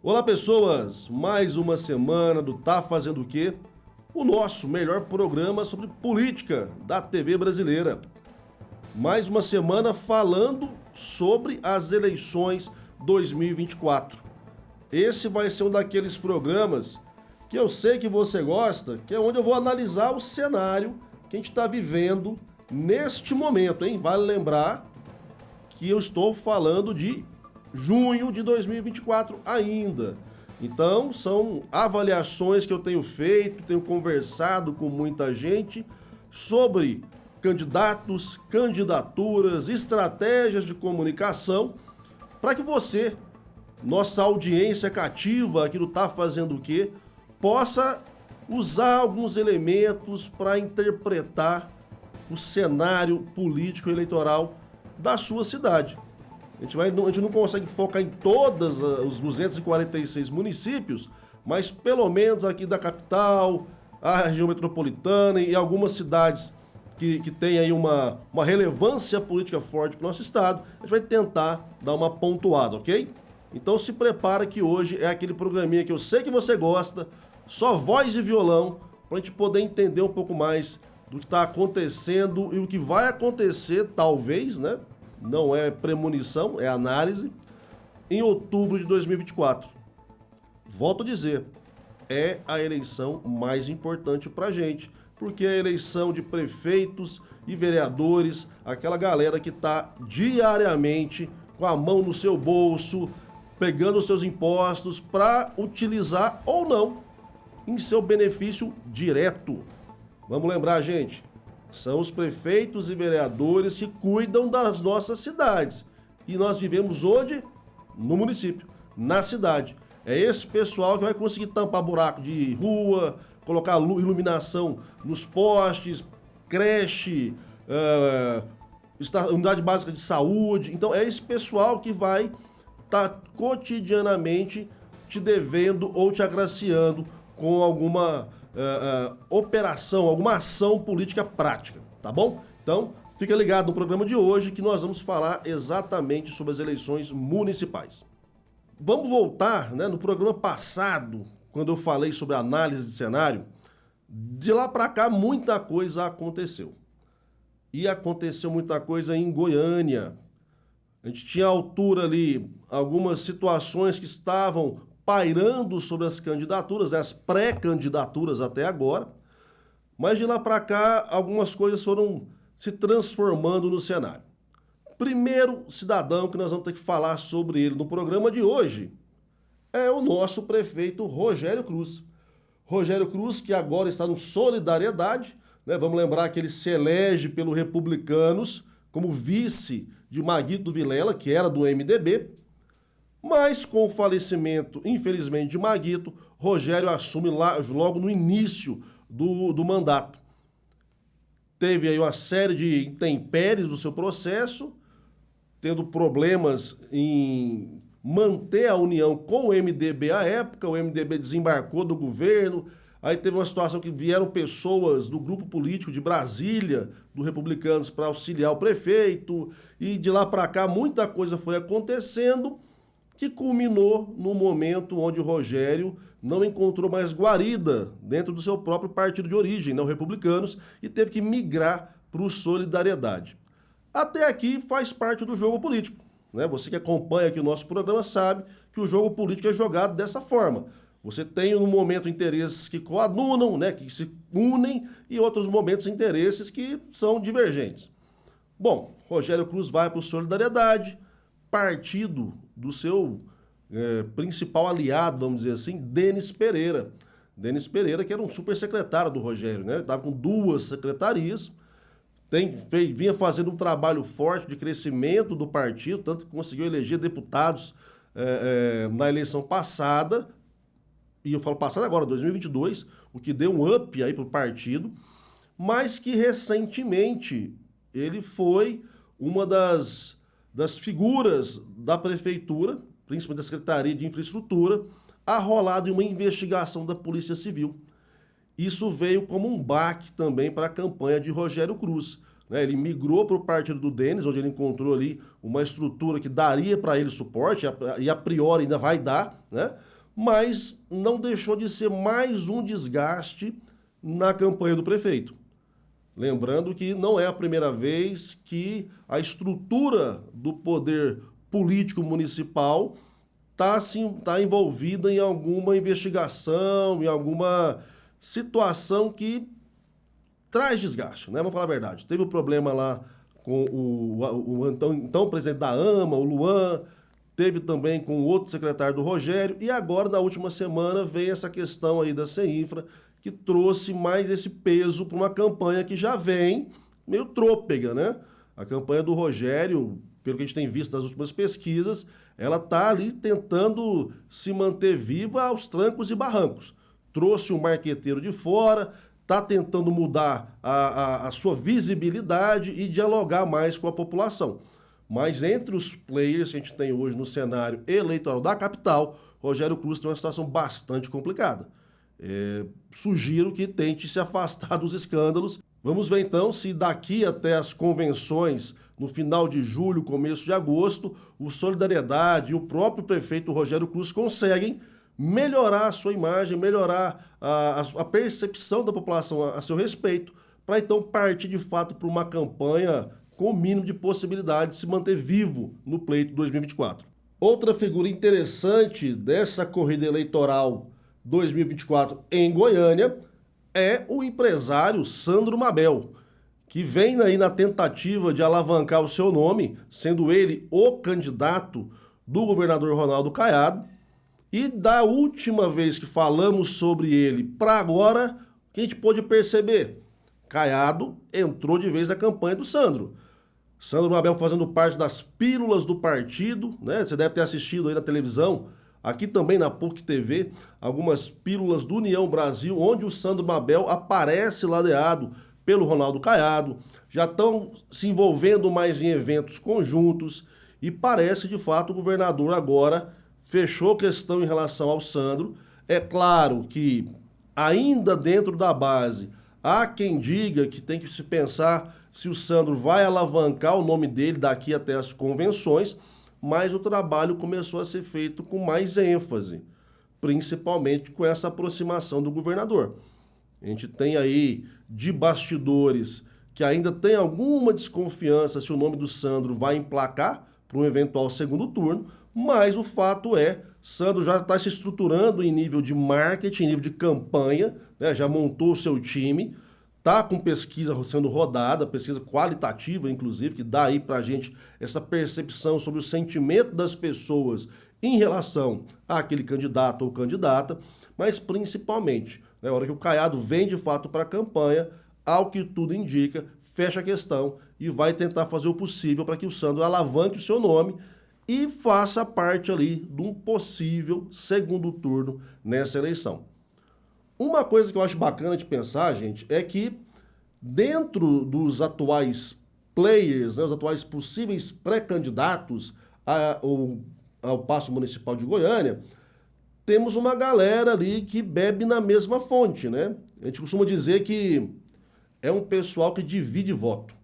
Olá, pessoas! Mais uma semana do Tá Fazendo o Quê? O nosso melhor programa sobre política da TV brasileira. Mais uma semana falando sobre as eleições 2024. Esse vai ser um daqueles programas que eu sei que você gosta, que é onde eu vou analisar o cenário que a gente está vivendo neste momento, hein? Vale lembrar que eu estou falando de junho de 2024 ainda. Então, são avaliações que eu tenho feito, tenho conversado com muita gente sobre candidatos, candidaturas, estratégias de comunicação, para que você, nossa audiência cativa aqui do Tá Fazendo o Quê, possa usar alguns elementos para interpretar o cenário político eleitoral da sua cidade. A gente não consegue focar em todos os 246 municípios, mas pelo menos aqui da capital, a região metropolitana e algumas cidades que têm aí uma relevância política forte para o nosso estado, a gente vai tentar dar uma pontuada, ok? Então se prepara que hoje é aquele programinha que eu sei que você gosta, só voz e violão, para a gente poder entender um pouco mais do que está acontecendo e o que vai acontecer, talvez, né? Não é premonição, é análise, em outubro de 2024. Volto a dizer, é a eleição mais importante para a gente, porque é a eleição de prefeitos e vereadores, aquela galera que está diariamente com a mão no seu bolso, pegando os seus impostos para utilizar ou não em seu benefício direto. Vamos lembrar, gente, são os prefeitos e vereadores que cuidam das nossas cidades. E nós vivemos onde? No município, na cidade. É esse pessoal que vai conseguir tampar buraco de rua, colocar iluminação nos postes, creche, unidade básica de saúde. Então é esse pessoal que vai estar cotidianamente te devendo ou te agraciando com alguma operação, alguma ação política prática, tá bom? Então, fica ligado no programa de hoje que nós vamos falar exatamente sobre as eleições municipais. Vamos voltar, né, no programa passado, quando eu falei sobre análise de cenário. De lá para cá, muita coisa aconteceu. E aconteceu muita coisa em Goiânia. A gente tinha à altura ali algumas situações que estavam pairando sobre as candidaturas, as pré-candidaturas até agora, mas de lá para cá algumas coisas foram se transformando no cenário. Primeiro cidadão que nós vamos ter que falar sobre ele no programa de hoje é o nosso prefeito Rogério Cruz. Rogério Cruz, que agora está no Solidariedade, né? Vamos lembrar que ele se elege pelo Republicanos como vice de Maguito Vilela, que era do MDB, mas com o falecimento, infelizmente, de Maguito, Rogério assume lá, logo no início do mandato. Teve aí uma série de intempéries do seu processo, tendo problemas em manter a união com o MDB à época. O MDB desembarcou do governo, aí teve uma situação que vieram pessoas do grupo político de Brasília, do Republicanos, para auxiliar o prefeito, e de lá para cá muita coisa foi acontecendo, que culminou no momento onde o Rogério não encontrou mais guarida dentro do seu próprio partido de origem, não Republicanos, e teve que migrar para o Solidariedade. Até aqui faz parte do jogo político, né? Você que acompanha aqui o nosso programa sabe que o jogo político é jogado dessa forma. Você tem no momento interesses que coadunam, né, que se unem, e outros momentos interesses que são divergentes. Bom, Rogério Cruz vai para o Solidariedade, partido do seu principal aliado, vamos dizer assim, Denis Pereira. Denis Pereira, que era um super secretário do Rogério, né? Ele estava com 2 secretarias, vinha fazendo um trabalho forte de crescimento do partido, tanto que conseguiu eleger deputados na eleição passada, e eu falo passada agora, 2022, o que deu um up aí para o partido, mas que recentemente ele foi uma das figuras da prefeitura, principalmente da Secretaria de Infraestrutura, arrolado em uma investigação da Polícia Civil. Isso veio como um baque também para a campanha de Rogério Cruz. né? Ele migrou para o partido do Denis, onde ele encontrou ali uma estrutura que daria para ele suporte, e a priori ainda vai dar, né? Mas não deixou de ser mais um desgaste na campanha do prefeito. Lembrando que não é a primeira vez que a estrutura do poder político municipal está envolvida em alguma investigação, em alguma situação que traz desgaste, né? Vamos falar a verdade. Teve um problema lá com o então presidente da AMA, o Luan, teve também com o outro secretário do Rogério, e agora, na última semana, veio essa questão aí da CEINFRA, que trouxe mais esse peso para uma campanha que já vem meio trôpega, né? A campanha do Rogério, pelo que a gente tem visto nas últimas pesquisas, ela está ali tentando se manter viva aos trancos e barrancos. Trouxe um marqueteiro de fora, está tentando mudar a sua visibilidade e dialogar mais com a população. Mas entre os players que a gente tem hoje no cenário eleitoral da capital, Rogério Cruz tem uma situação bastante complicada. Sugiro que tente se afastar dos escândalos. Vamos ver então se daqui até as convenções, no final de julho, começo de agosto, o Solidariedade e o próprio prefeito Rogério Cruz conseguem melhorar a sua imagem, melhorar a percepção da população a seu respeito, para então partir de fato para uma campanha com o mínimo de possibilidade de se manter vivo no pleito 2024. Outra figura interessante dessa corrida eleitoral 2024 em Goiânia é o empresário Sandro Mabel, que vem aí na tentativa de alavancar o seu nome, sendo ele o candidato do governador Ronaldo Caiado. E da última vez que falamos sobre ele para agora, o que a gente pôde perceber? Caiado entrou de vez na campanha do Sandro. Sandro Mabel fazendo parte das pílulas do partido, né? Você deve ter assistido aí na televisão, aqui também na PUC TV, algumas pílulas do União Brasil, onde o Sandro Mabel aparece ladeado pelo Ronaldo Caiado, já estão se envolvendo mais em eventos conjuntos e parece de fato o governador agora fechou questão em relação ao Sandro. É claro que ainda dentro da base há quem diga que tem que se pensar se o Sandro vai alavancar o nome dele daqui até as convenções, mas o trabalho começou a ser feito com mais ênfase, principalmente com essa aproximação do governador. A gente tem aí de bastidores que ainda tem alguma desconfiança se o nome do Sandro vai emplacar para um eventual segundo turno, mas o fato é, Sandro já está se estruturando em nível de marketing, em nível de campanha, né? Já montou o seu time, está com pesquisa sendo rodada, pesquisa qualitativa, inclusive, que dá aí para a gente essa percepção sobre o sentimento das pessoas em relação àquele candidato ou candidata, mas principalmente, na hora que o Caiado vem de fato para a campanha, ao que tudo indica, fecha a questão e vai tentar fazer o possível para que o Sandro alavanque o seu nome e faça parte ali de um possível segundo turno nessa eleição. Uma coisa que eu acho bacana de pensar, gente, é que dentro dos atuais players, né, os atuais possíveis pré-candidatos ao Paço Municipal de Goiânia, temos uma galera ali que bebe na mesma fonte, né? A gente costuma dizer que é um pessoal que divide voto.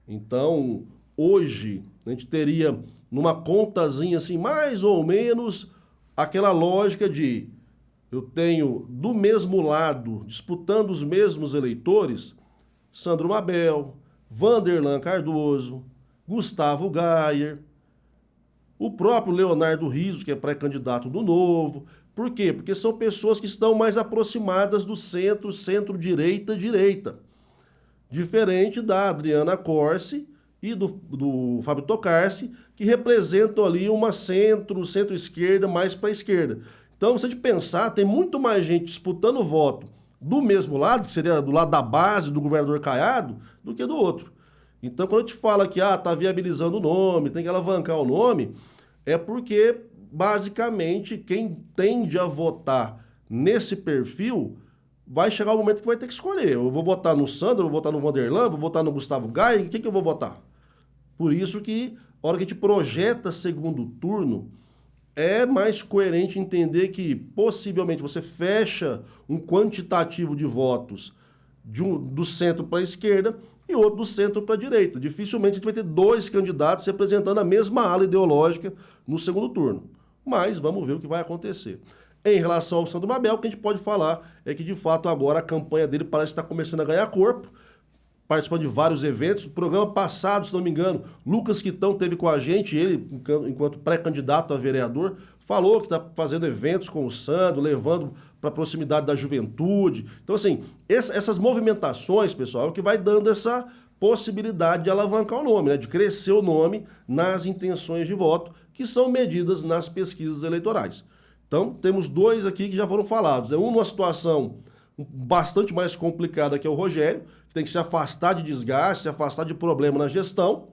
Então, hoje, a gente teria numa contazinha assim, mais ou menos, aquela lógica de eu tenho do mesmo lado, disputando os mesmos eleitores, Sandro Mabel, Vanderlan Cardoso, Gustavo Gayer, o próprio Leonardo Rizzo, que é pré-candidato do Novo. Por quê? Porque são pessoas que estão mais aproximadas do centro, centro-direita, direita. Diferente da Adriana Corsi e do Fábio Tokarski, que representam ali uma centro-esquerda, mais para a esquerda. Então, se a gente pensar, tem muito mais gente disputando voto do mesmo lado, que seria do lado da base do governador Caiado, do que do outro. Então, quando a gente fala que está viabilizando o nome, tem que alavancar o nome, é porque, basicamente, quem tende a votar nesse perfil vai chegar o momento que vai ter que escolher. Eu vou votar no Sandro, eu vou votar no Vanderlan, vou votar no Gustavo Gayer, quem que eu vou votar? Por isso que, a hora que a gente projeta segundo turno, é mais coerente entender que, possivelmente, você fecha um quantitativo de votos do centro para a esquerda, e outro do centro para a direita. Dificilmente a gente vai ter dois candidatos representando a mesma ala ideológica no segundo turno. Mas vamos ver o que vai acontecer. Em relação ao Sandro Mabel, o que a gente pode falar é que, de fato, agora a campanha dele parece estar começando a ganhar corpo, participando de vários eventos. O programa passado, se não me engano, Lucas Quitão teve com a gente, ele, enquanto pré-candidato a vereador, falou que está fazendo eventos com o Sandro, levando para a proximidade da juventude. Então, assim, essas movimentações, pessoal, é o que vai dando essa possibilidade de alavancar o nome, né? De crescer o nome nas intenções de voto, que são medidas nas pesquisas eleitorais. Então, temos dois aqui que já foram falados. Um numa situação bastante mais complicada, que é o Rogério, que tem que se afastar de desgaste, se afastar de problema na gestão.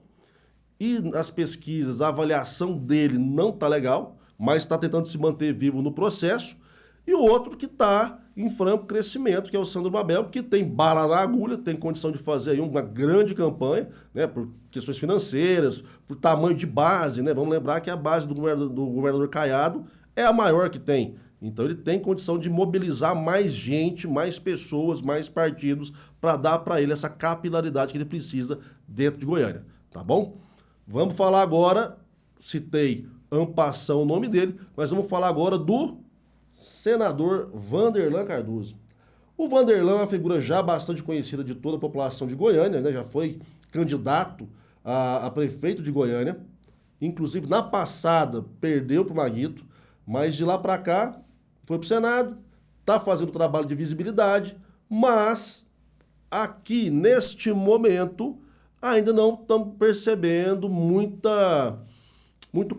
E nas pesquisas, a avaliação dele não está legal, mas está tentando se manter vivo no processo. E o outro que está em franco crescimento, que é o Sandro Mabel, que tem bala na agulha, tem condição de fazer aí uma grande campanha, né, por questões financeiras, por tamanho de base, né? Vamos lembrar que a base do governador Caiado é a maior que tem. Então ele tem condição de mobilizar mais gente, mais pessoas, mais partidos para dar para ele essa capilaridade que ele precisa dentro de Goiânia, tá bom? Vamos falar agora, citei ampassão o nome dele, mas vamos falar agora do senador Vanderlan Cardoso. O Vanderlan é uma figura já bastante conhecida de toda a população de Goiânia, né? Já foi candidato a prefeito de Goiânia, inclusive na passada perdeu para o Maguito, mas de lá para cá foi para o Senado, está fazendo trabalho de visibilidade, mas aqui neste momento ainda não estamos percebendo muito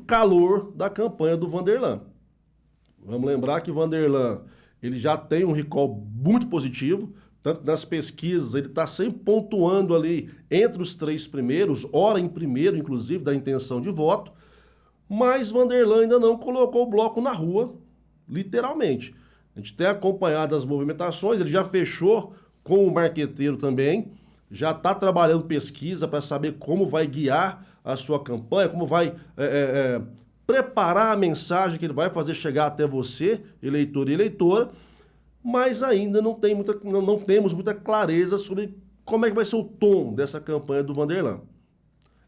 calor da campanha do Vanderlan. Vamos lembrar que o Vanderlan ele já tem um recall muito positivo, tanto nas pesquisas ele está sempre pontuando ali entre os 3 primeiros, ora em primeiro, inclusive, da intenção de voto, mas Vanderlan ainda não colocou o bloco na rua, literalmente. A gente tem acompanhado as movimentações, ele já fechou com o marqueteiro também, já está trabalhando pesquisa para saber como vai guiar a sua campanha, como vai preparar a mensagem que ele vai fazer chegar até você, eleitor e eleitora, mas ainda não temos muita clareza sobre como é que vai ser o tom dessa campanha do Vanderlan.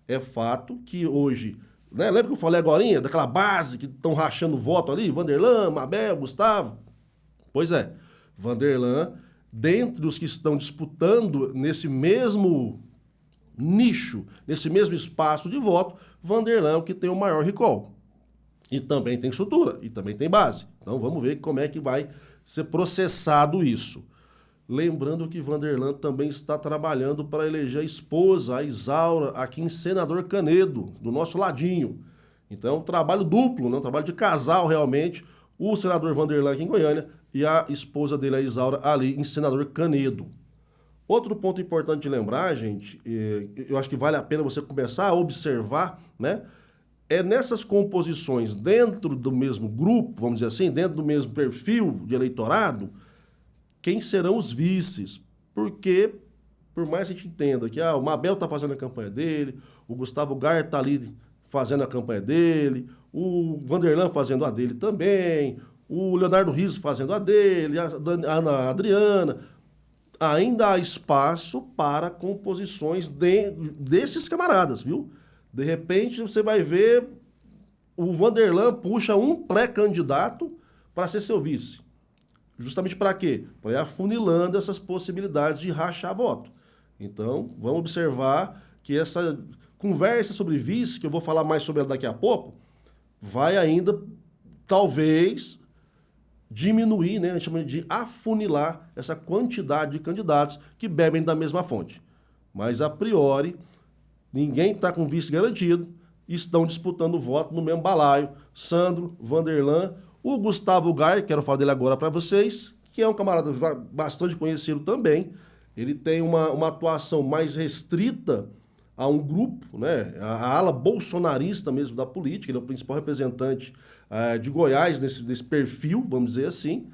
É fato que hoje, né, lembra que eu falei agorinha, daquela base que estão rachando voto ali, Vanderlan, Mabel, Gustavo? Pois é, Vanderlan, dentre os que estão disputando nesse mesmo nicho, nesse mesmo espaço de voto, Vanderlan é o que tem o maior recall. E também tem estrutura, e também tem base. Então vamos ver como é que vai ser processado isso. Lembrando que Vanderlan também está trabalhando para eleger a esposa, a Isaura, aqui em Senador Canedo, do nosso ladinho. Então é um trabalho duplo, né? Um trabalho de casal realmente, o senador Vanderlan aqui em Goiânia e a esposa dele, a Isaura, ali em Senador Canedo. Outro ponto importante de lembrar, gente, eu acho que vale a pena você começar a observar, né? É nessas composições dentro do mesmo grupo, vamos dizer assim, dentro do mesmo perfil de eleitorado, quem serão os vices. Porque, por mais que a gente entenda que o Mabel está fazendo a campanha dele, o Gustavo Gayer está ali fazendo a campanha dele, o Vanderlan fazendo a dele também, o Leonardo Rizzo fazendo a dele, a Ana Adriana, ainda há espaço para composições desses camaradas, viu? De repente, você vai ver o Vanderlan puxa um pré-candidato para ser seu vice. Justamente para quê? Para ir afunilando essas possibilidades de rachar voto. Então, vamos observar que essa conversa sobre vice, que eu vou falar mais sobre ela daqui a pouco, vai ainda, talvez, diminuir, né? A gente chama de afunilar essa quantidade de candidatos que bebem da mesma fonte. Mas, a priori, ninguém está com vice garantido e estão disputando o voto no mesmo balaio. Sandro, Vanderlan, o Gustavo Gayer, quero falar dele agora para vocês, que é um camarada bastante conhecido também. Ele tem uma atuação mais restrita a um grupo, né? A ala bolsonarista mesmo da política. Ele é o principal representante de Goiás nesse perfil, vamos dizer assim.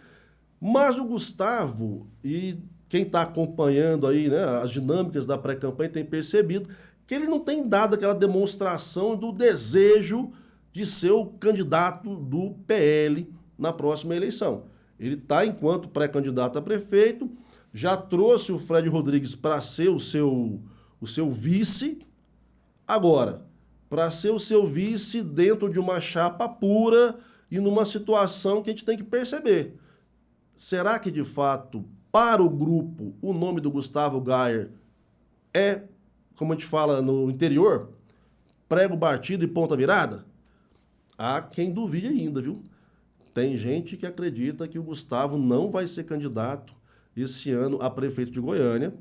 Mas o Gustavo, e quem está acompanhando aí, né, as dinâmicas da pré-campanha tem percebido que ele não tem dado aquela demonstração do desejo de ser o candidato do PL na próxima eleição. Ele está, enquanto pré-candidato a prefeito, já trouxe o Fred Rodrigues para ser o seu o seu vice. Agora, para ser o seu vice dentro de uma chapa pura e numa situação que a gente tem que perceber. Será que, de fato, para o grupo, o nome do Gustavo Gayer é, como a gente fala no interior, prego batido e ponta virada? Há quem duvide ainda, viu? Tem gente que acredita que o Gustavo não vai ser candidato esse ano a prefeito de Goiânia.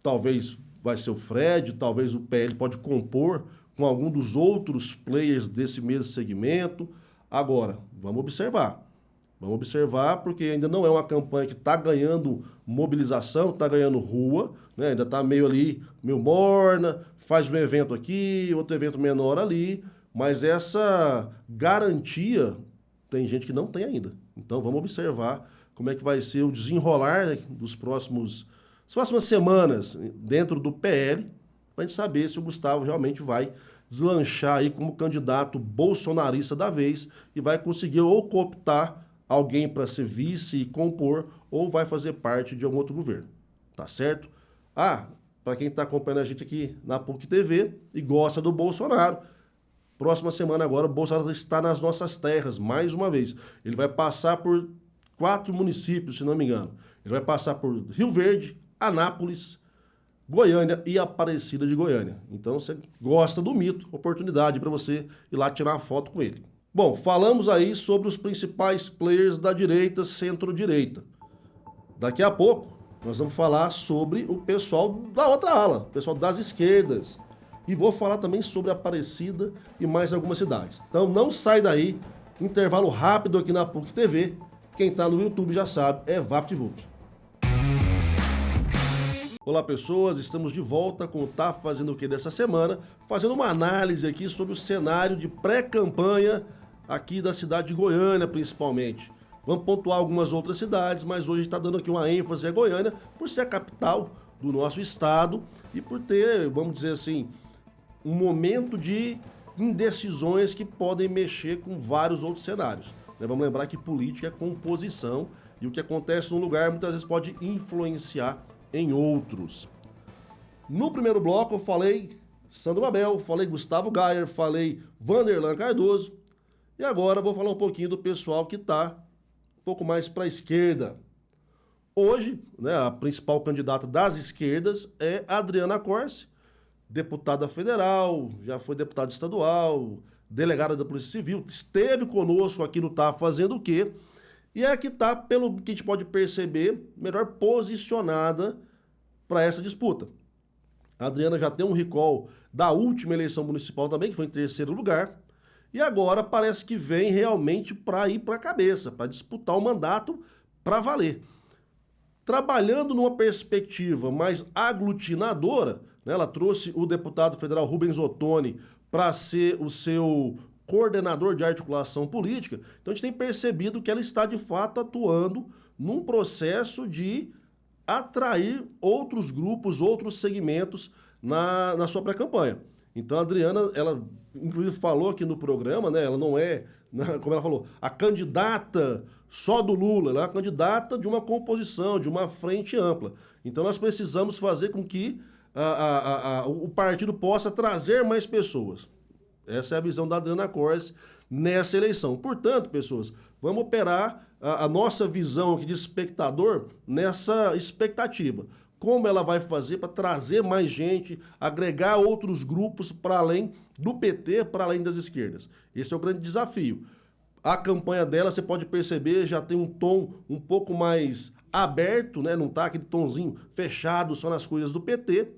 Talvez vai ser o Fred, talvez o PL pode compor com algum dos outros players desse mesmo segmento. Agora, vamos observar. Vamos observar, porque ainda não é uma campanha que está ganhando mobilização, está ganhando rua, né? Ainda está meio ali, meio morna, faz um evento aqui, outro evento menor ali, mas essa garantia tem gente que não tem ainda. Então vamos observar como é que vai ser o desenrolar das próximas semanas dentro do PL, para a gente saber se o Gustavo realmente vai deslanchar aí como candidato bolsonarista da vez e vai conseguir ou cooptar alguém para ser vice e compor, ou vai fazer parte de algum outro governo. Tá certo? Para quem está acompanhando a gente aqui na PUC TV e gosta do Bolsonaro, próxima semana agora o Bolsonaro está nas nossas terras, mais uma vez. Ele vai passar por 4 municípios, se não me engano. Ele vai passar por Rio Verde, Anápolis, Goiânia e Aparecida de Goiânia. Então, você gosta do mito, oportunidade para você ir lá tirar uma foto com ele. Bom, falamos aí sobre os principais players da direita, centro-direita. Daqui a pouco, nós vamos falar sobre o pessoal da outra ala, o pessoal das esquerdas. E vou falar também sobre Aparecida e mais algumas cidades. Então, não sai daí, intervalo rápido aqui na PUC TV. Quem está no YouTube já sabe, é VaptVult. Olá pessoas, estamos de volta com o Tá Fazendo o Que dessa semana, fazendo uma análise aqui sobre o cenário de pré-campanha aqui da cidade de Goiânia principalmente. Vamos pontuar algumas outras cidades, mas hoje está dando aqui uma ênfase a Goiânia por ser a capital do nosso estado e por ter, vamos dizer assim, um momento de indecisões que podem mexer com vários outros cenários. Vamos lembrar que política é composição e o que acontece num lugar muitas vezes pode influenciar em outros. No primeiro bloco eu falei Sandro Mabel, falei Gustavo Gayer, falei Vanderlan Cardoso e agora vou falar um pouquinho do pessoal que está um pouco mais para a esquerda. Hoje, né, a principal candidata das esquerdas é Adriana Corse, deputada federal, já foi deputada estadual, delegada da Polícia Civil, esteve conosco aqui no Tá Fazendo o Quê? E é a que está, pelo que a gente pode perceber, melhor posicionada para essa disputa. A Adriana já tem um recall da última eleição municipal também, que foi em terceiro lugar, e agora parece que vem realmente para ir para a cabeça, para disputar o mandato para valer. Trabalhando numa perspectiva mais aglutinadora, né, ela trouxe o deputado federal Rubens Ottoni para ser o seu coordenador de articulação política, então a gente tem percebido que ela está de fato atuando num processo de atrair outros grupos, outros segmentos na sua pré-campanha. Então a Adriana, ela inclusive falou aqui no programa, né, ela não é, como ela falou, a candidata só do Lula, ela é a candidata de uma composição, de uma frente ampla. Então nós precisamos fazer com que o partido possa trazer mais pessoas. Essa é a visão da Adriana Corse nessa eleição. Portanto, pessoas, vamos operar a nossa visão aqui de espectador nessa expectativa. Como ela vai fazer para trazer mais gente, agregar outros grupos para além do PT, para além das esquerdas. Esse é o grande desafio. A campanha dela, você pode perceber, já tem um tom um pouco mais aberto, né? Não está aquele tomzinho fechado só nas coisas do PT.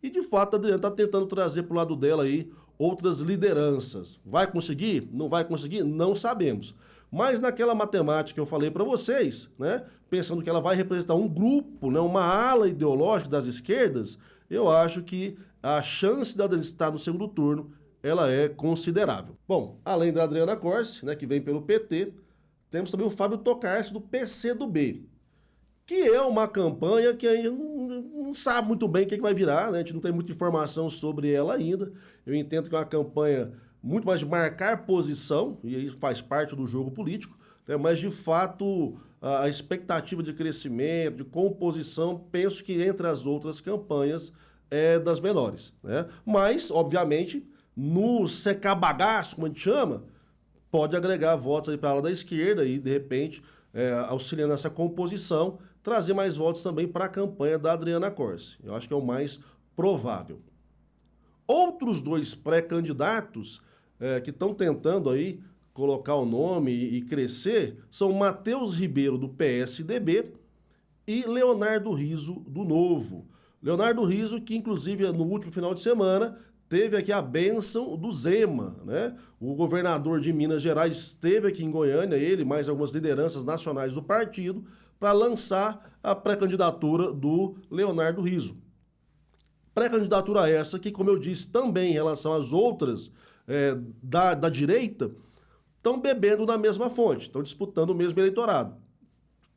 E, de fato, a Adriana está tentando trazer para o lado dela aí outras lideranças. Vai conseguir? Não vai conseguir? Não sabemos. Mas naquela matemática que eu falei para vocês, né, pensando que ela vai representar um grupo, né, uma ala ideológica das esquerdas, eu acho que a chance da Adriana estar no segundo turno, ela é considerável. Bom, além da Adriana Corse, né, que vem pelo PT, temos também o Fábio Tokarski do PCdoB, que é uma campanha que ainda não sabe muito bem o que vai virar, né? A gente não tem muita informação sobre ela ainda. Eu entendo que é uma campanha muito mais de marcar posição, e aí faz parte do jogo político, né? Mas, de fato, a expectativa de crescimento, de composição, penso que entre as outras campanhas, é das menores, né? Mas, obviamente, no secar bagaço, como a gente chama, pode agregar votos aí para a ala da esquerda e, de repente, auxiliando essa composição, trazer mais votos também para a campanha da Adriana Corsi. Eu acho que é o mais provável. Outros dois pré-candidatos que estão tentando aí colocar o nome e crescer são Matheus Ribeiro, do PSDB, e Leonardo Rizzo, do Novo. Leonardo Rizzo, que inclusive no último final de semana teve aqui a bênção do Zema, né? O governador de Minas Gerais esteve aqui em Goiânia, ele mais algumas lideranças nacionais do partido, para lançar a pré-candidatura do Leonardo Rizzo. Pré-candidatura essa que, como eu disse, também em relação às outras da direita, estão bebendo na mesma fonte, estão disputando o mesmo eleitorado.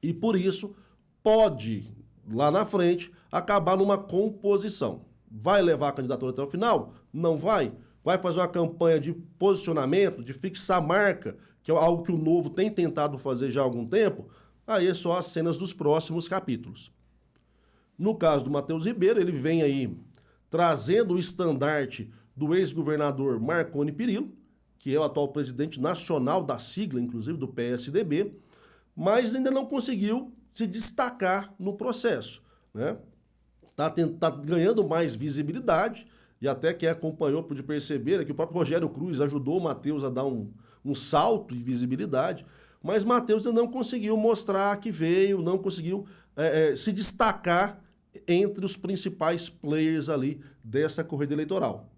E por isso pode, lá na frente, acabar numa composição. Vai levar a candidatura até o final? Não vai. Vai fazer uma campanha de posicionamento, de fixar marca, que é algo que o Novo tem tentado fazer já há algum tempo. Aí é só as cenas dos próximos capítulos. No caso do Matheus Ribeiro, ele vem aí trazendo o estandarte do ex-governador Marconi Perillo, que é o atual presidente nacional da sigla, inclusive, do PSDB, mas ainda não conseguiu se destacar no processo, né? Tá ganhando mais visibilidade, e até quem acompanhou pôde perceber que o próprio Rogério Cruz ajudou o Matheus a dar um salto de visibilidade, mas Matheus ainda não conseguiu mostrar que veio, não conseguiu se destacar entre os principais players ali dessa corrida eleitoral.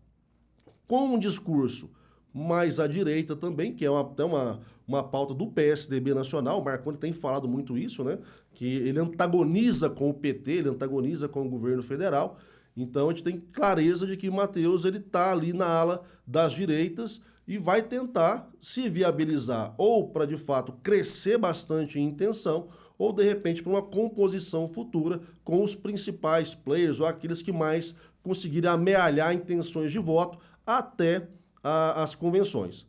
Com um discurso mais à direita também, que é até uma pauta do PSDB nacional, o Marconi tem falado muito isso, né? Que ele antagoniza com o PT, ele antagoniza com o governo federal. Então a gente tem clareza de que o Matheus está ali na ala das direitas e vai tentar se viabilizar ou para de fato crescer bastante em intenção, ou de repente para uma composição futura com os principais players ou aqueles que mais conseguirem amealhar intenções de voto até as convenções.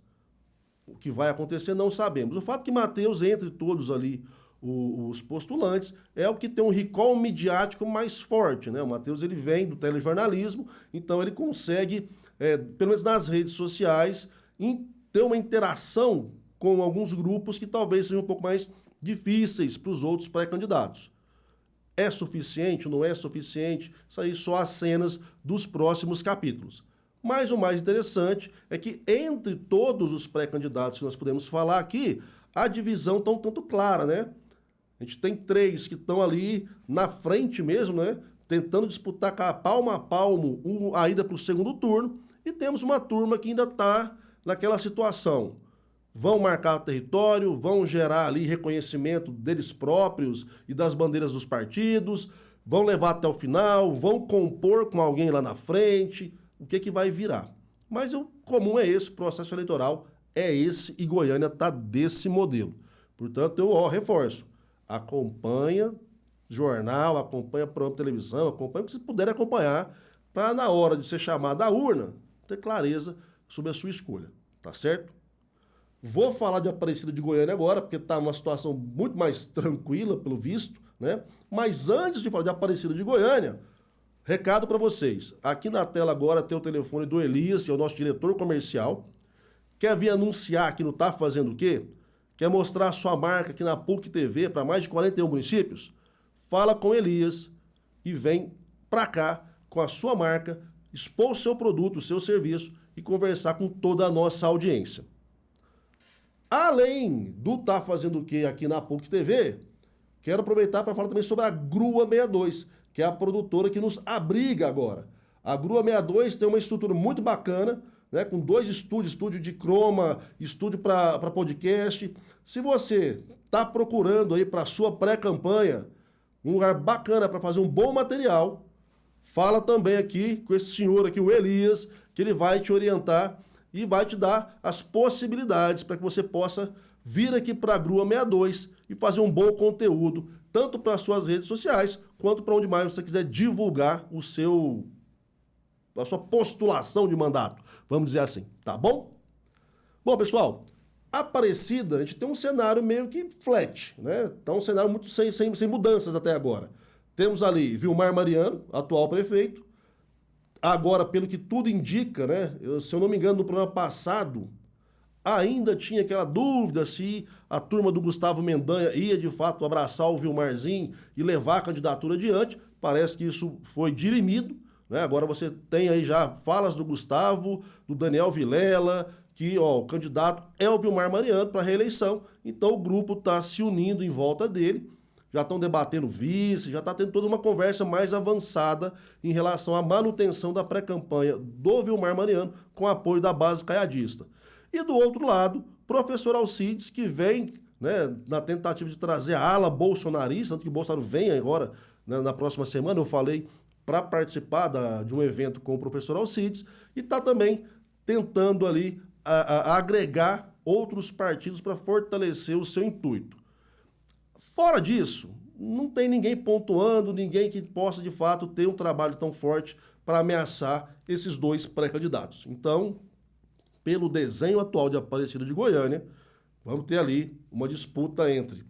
O que vai acontecer não sabemos. O fato que Matheus, entre todos ali os postulantes, é o que tem um recall midiático mais forte, né? O Matheus, ele vem do telejornalismo, então ele consegue, pelo menos nas redes sociais, ter uma interação com alguns grupos que talvez sejam um pouco mais difíceis para os outros pré-candidatos. É suficiente ou não é suficiente? Isso aí só as cenas dos próximos capítulos. Mas o mais interessante é que entre todos os pré-candidatos que nós podemos falar aqui, a divisão está um tanto clara, né? A gente tem 3 que estão ali na frente mesmo, né? Tentando disputar palmo a palmo a ida para o segundo turno. E temos uma turma que ainda está naquela situação. Vão marcar território, vão gerar ali reconhecimento deles próprios e das bandeiras dos partidos, vão levar até o final, vão compor com alguém lá na frente. O que vai virar? Mas o comum é esse, o processo eleitoral é esse e Goiânia está desse modelo. Portanto, eu reforço, acompanha jornal, acompanha programa de televisão, acompanha o que vocês puderem acompanhar para na hora de ser chamado à urna, ter clareza sobre a sua escolha, tá certo? Vou falar de Aparecida de Goiânia agora, porque está uma situação muito mais tranquila, pelo visto, né? Mas antes de falar de Aparecida de Goiânia, recado para vocês. Aqui na tela agora tem o telefone do Elias, que é o nosso diretor comercial. Quer vir anunciar que não está fazendo o quê? Quer mostrar a sua marca aqui na PUC TV para mais de 41 municípios? Fala com o Elias e vem para cá com a sua marca, expor o seu produto, o seu serviço e conversar com toda a nossa audiência. Além do Tá Fazendo o Quê aqui na PUC TV, quero aproveitar para falar também sobre a Grua 62, que é a produtora que nos abriga agora. A Grua 62 tem uma estrutura muito bacana, né, com 2 estúdios, estúdio de croma, estúdio para podcast. Se você está procurando aí para sua pré-campanha um lugar bacana para fazer um bom material, fala também aqui com esse senhor aqui, o Elias, que ele vai te orientar e vai te dar as possibilidades para que você possa vir aqui para a Grua 62 e fazer um bom conteúdo, tanto para as suas redes sociais, quanto para onde mais você quiser divulgar a sua postulação de mandato, vamos dizer assim, tá bom? Bom, pessoal, Aparecida, a gente tem um cenário meio que flat, né? Tá um cenário muito sem mudanças até agora. Temos ali Vilmar Mariano, atual prefeito, Agora, pelo que tudo indica, né? Se eu não me engano, no programa passado, ainda tinha aquela dúvida se a turma do Gustavo Mendanha ia de fato abraçar o Vilmarzinho e levar a candidatura adiante. Parece que isso foi dirimido, né? Agora você tem aí já falas do Gustavo, do Daniel Vilela, que o candidato é o Vilmar Mariano para reeleição. Então o grupo está se unindo em volta dele. Já estão debatendo vice, já está tendo toda uma conversa mais avançada em relação à manutenção da pré-campanha do Vilmar Mariano com apoio da base caiadista. E do outro lado, professor Alcides, que vem, né, na tentativa de trazer a ala bolsonarista, tanto que o Bolsonaro vem agora, né, na próxima semana, eu falei, para participar de um evento com o professor Alcides, e está também tentando ali a agregar outros partidos para fortalecer o seu intuito. Fora disso, não tem ninguém pontuando, ninguém que possa, de fato, ter um trabalho tão forte para ameaçar esses dois pré-candidatos. Então, pelo desenho atual de Aparecida de Goiânia, vamos ter ali uma disputa entre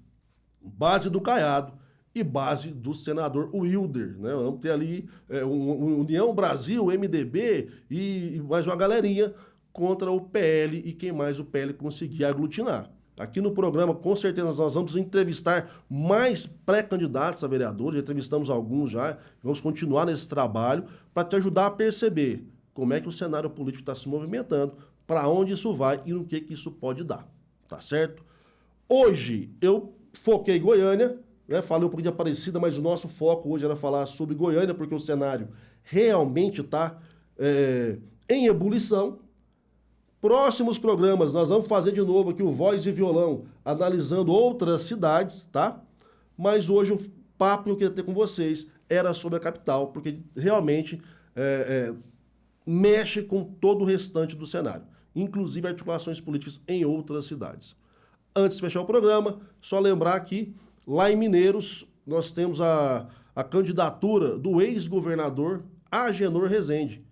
base do Caiado e base do senador Wilder, né? Vamos ter ali União Brasil, MDB e mais uma galerinha contra o PL e quem mais o PL conseguir aglutinar. Aqui no programa, com certeza, nós vamos entrevistar mais pré-candidatos a vereadores, já entrevistamos alguns já, vamos continuar nesse trabalho para te ajudar a perceber como é que o cenário político está se movimentando, para onde isso vai e no que isso pode dar, tá certo? Hoje eu foquei em Goiânia, né? Falei um pouco de Aparecida, mas o nosso foco hoje era falar sobre Goiânia, porque o cenário realmente está em ebulição. Próximos programas, nós vamos fazer de novo aqui o Voz e Violão, analisando outras cidades, tá? Mas hoje o papo que eu queria ter com vocês era sobre a capital, porque realmente mexe com todo o restante do cenário, inclusive articulações políticas em outras cidades. Antes de fechar o programa, só lembrar que lá em Mineiros nós temos a candidatura do ex-governador Agenor Rezende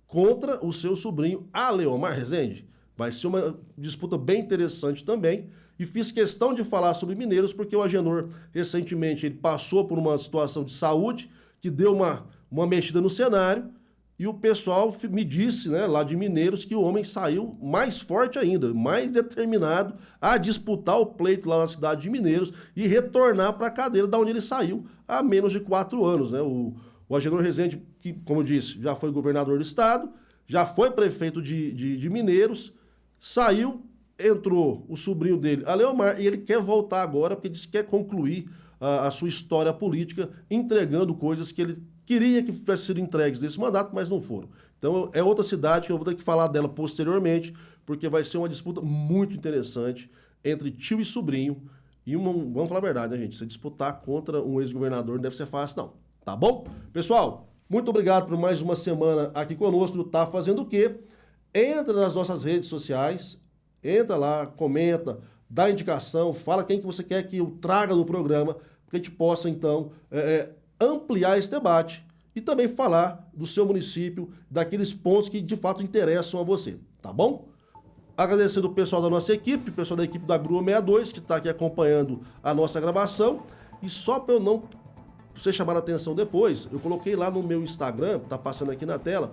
contra o seu sobrinho Aleomar Rezende. Vai ser uma disputa bem interessante também. E fiz questão de falar sobre Mineiros porque o Agenor, recentemente, ele passou por uma situação de saúde que deu uma mexida no cenário. E o pessoal me disse, né, lá de Mineiros, que o homem saiu mais forte ainda, mais determinado a disputar o pleito lá na cidade de Mineiros e retornar para a cadeira da onde ele saiu há menos de 4 anos, né? O Agenor Rezende, que, como eu disse, já foi governador do estado, já foi prefeito de Mineiros, saiu, entrou o sobrinho dele, Aleomar, e ele quer voltar agora porque disse que quer concluir a sua história política, entregando coisas que ele queria que tivessem sido entregues nesse mandato, mas não foram. Então é outra cidade que eu vou ter que falar dela posteriormente, porque vai ser uma disputa muito interessante entre tio e sobrinho. E vamos falar a verdade, né, gente? Se disputar contra um ex-governador não deve ser fácil, não. Tá bom? Pessoal, muito obrigado por mais uma semana aqui conosco do Tá Fazendo o Quê? Entra nas nossas redes sociais, entra lá, comenta, dá indicação, fala quem que você quer que eu traga no programa, porque a gente possa, então, ampliar esse debate e também falar do seu município, daqueles pontos que de fato interessam a você, tá bom? Agradecendo o pessoal da nossa equipe, o pessoal da equipe da Grua 62, que está aqui acompanhando a nossa gravação. E só para eu não você chamar a atenção depois, eu coloquei lá no meu Instagram, tá passando aqui na tela,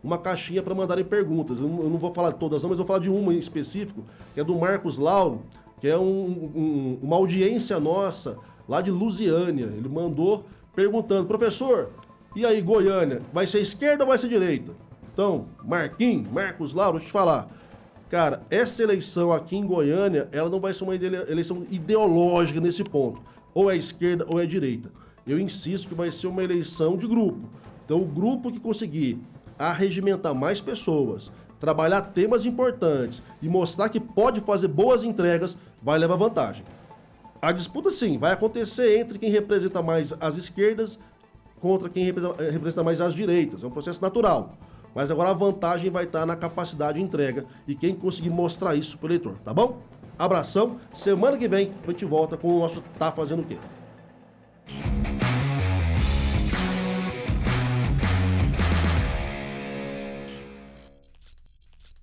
uma caixinha para mandarem perguntas. Eu não vou falar de todas não, mas eu vou falar de uma em específico, que é do Marcos Lauro, que é uma audiência nossa lá de Lusiânia. Ele mandou perguntando, professor, e aí Goiânia, vai ser esquerda ou vai ser direita? Então, Marcos Lauro, deixa eu te falar. Cara, essa eleição aqui em Goiânia, ela não vai ser uma eleição ideológica nesse ponto. Ou é esquerda ou é direita. Eu insisto que vai ser uma eleição de grupo. Então, o grupo que conseguir arregimentar mais pessoas, trabalhar temas importantes e mostrar que pode fazer boas entregas, vai levar vantagem. A disputa, sim, vai acontecer entre quem representa mais as esquerdas contra quem representa mais as direitas. É um processo natural. Mas agora a vantagem vai estar na capacidade de entrega e quem conseguir mostrar isso para o eleitor, tá bom? Abração, semana que vem a gente volta com o nosso Tá Fazendo o Quê?